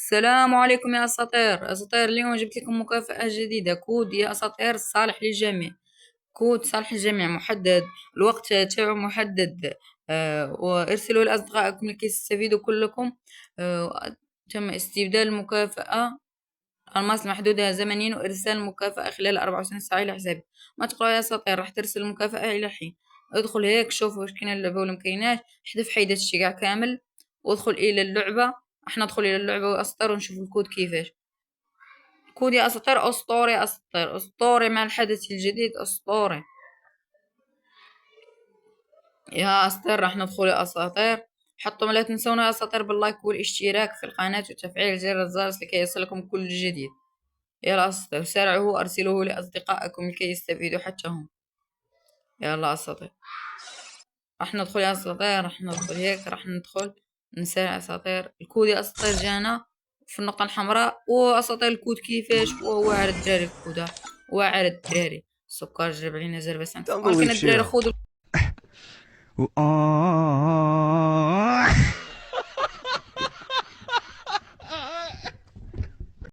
السلام عليكم يا أساطير. أساطير اليوم جبت لكم مكافأة جديدة، كود يا أساطير صالح للجميع. كود صالح للجميع محدد، الوقت تاعو محدد. وارسلوا لأصدقائكم لكي تستفيدوا كلكم. تم استبدال المكافأة، الماس محدودة زمنيا، وإرسال المكافأة خلال 24 ساعة إلى حسابي. ما تقرأ يا أساطير، راح ترسل المكافأة إلى حين. ادخل هيك شوف واش كاين اللعبة ولا مكايناش، احذف حيدة الشي كامل وادخل إلى اللعبة. احنا ندخل إلى اللعبة وأسطر ونشوف الكود كيفاش. كود يا أساطير أسطوري، أساطير أسطوري مع الحدث الجديد أسطوري. يا أساطير راح ندخل يا أساطير. حطوا لا تنسونا يا أساطير باللايك والاشتراك في القناة وتفعيل زر الجرس لكي يصلكم كل جديد. يلا أساطير سارعوا، أرسلوه لأصدقائكم لكي يستفيدوا حتى هم. يلا أساطير راح ندخل يا أساطير، راح ندخل هيك، راح ندخل نسارع أساطير. الكود يا أساطير جانا في النقطة الحمراء، وأساطير الكود كيفاش، وواعر الدراري الكود واعر الدراري. السكر جرب علينا زربة سانكس، Don't ولكن believe الدراري Sheila. خذوا.